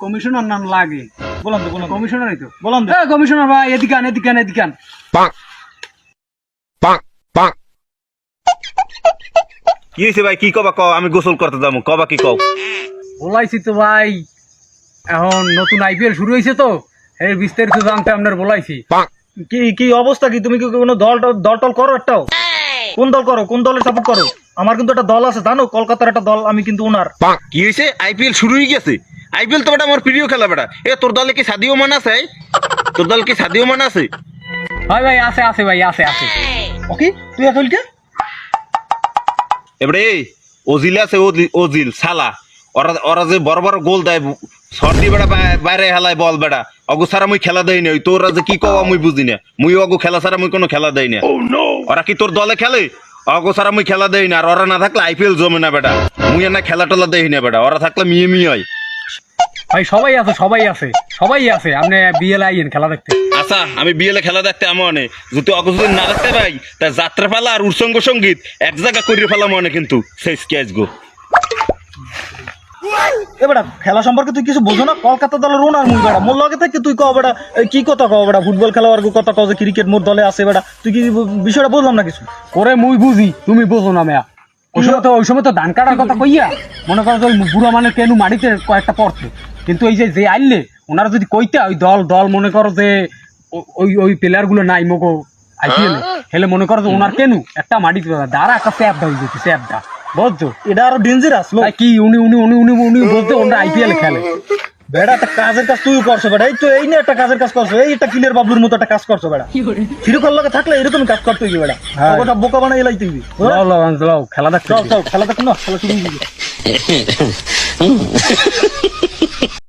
Commissioner নাম লাগে বললাম তো বললাম কমিশনারই তো বললাম তো কমিশনার ভাই এদিকান এদিকান এদিকান কি হয়েছে ভাই? কি কবা কও, আমি গোসল করতে যাবো, কবা কি কও? বলাইছি তো ভাই, এখন নতুন আইপিএল শুরু হয়েছে তো এর বিস্তারিত জানতে আপনার বলাইছি। কি কি অবস্থা? কি তুমি কি কোনো দল টল করো? একটাও কোন দল করো? কোন দলের সাপোর্ট করো? আমার কিন্তু একটা দল আছে, জানো, কলকাতার একটা দল, আমি কিন্তু ওনার। কি হয়েছে? আইপিএল শুরু হয়ে গেছে? আইপিএল তো বেটা আমার প্রিয় খেলা বেটা। এ তোর দলে কি সাদিও মান আছে? তোর দল কি সাদিও মান আছে? হয় ভাই, আছে আছে ভাই, আছে আছে। ওকে, তুই আসল কে? এবারে ওজিল আছে, ওজিল সালা, ওরা ওরা যে বড় বড় গোল দেয়, সর্দি বেটা বাইরে হেলায় বল বেটা, অগু ছাড়া মুই খেলা দেই না। তোরা যে কি কও মুই বুঝি না। মুই অগু খেলা ছাড়া মুই কোনো খেলা দেই না। ওরা কি তোর দলে খেলে? অগু ছাড়া মুই খেলা দেই না। আর ওরা না থাকলে আইপিএল জমে না বেটা। মুই না খেলা টেলা দেই না বেটা। ওরা থাকলে মিয়ে মিয়ে হয়। ভাই সবাই আছে, সবাই আছে, সবাই আছে। আপনি বিএল আইয়েন খেলা দেখতে। আচ্ছা, আমি বিয়েলে খেলা দেখতে মনে যদি অগু যদি না দেখতে পাই, তা যাত্রা ফেলা আর উৎসঙ্গ সঙ্গীত এক জায়গা করিয়ে ফেলা মনে, কিন্তু শেষ ক্যাচ গো। এবার খেলা সম্পর্কে তুই কিছু বোঝো না? কলকাতা দলের ওনার মুই বেড়া, মোর লগে থেকে তুই কও বেড়া কি কথা কও বেড়া? ফুটবল খেলোয়াড় কথা কও যে ক্রিকেট মোর দলে আছে বেড়া, তুই কি বিষয়টা বুঝলাম না কিছু। করে মুই বুঝি, তুমি বুঝো না মেয়া। ওই সময় তো ধান কাটার কথা কইয়া মনে করো যে ওই বুড়া মানে কেন মাটিতে কয়েকটা পড়তো, কিন্তু এই যে আইলে ওনারা যদি কইতে ওই দল মনে করো যে ওই প্লেয়ার গুলো নাই মগো আইপিএলে, হেলে মনে করো যে ওনার কেন একটা মাটিতে দাঁড়া একটা স্যাপটা হয়ে যেত, স্যাপটা বুঝছো? এটা আরো ডেঞ্জারাস লোক। কি উনি বলতে ওনারা আইপিএল খেলে বেড়া একটা কাজের কাজ তুই করছো বেড়া, এই তো এই নিয়ে একটা কাজের কাজ করছো, এই একটা কিলের বাবলুর মতো একটা কাজ করছো বেড়া। ফিরুকার লগে থাকলে এরকম কাজ করতে হইবে বেড়া, ওটা বোকা বানাই এলাই তুই। খেলা দেখ, চল চল খেলা দেখ না, খেলা শুরু হয়ে গেছে।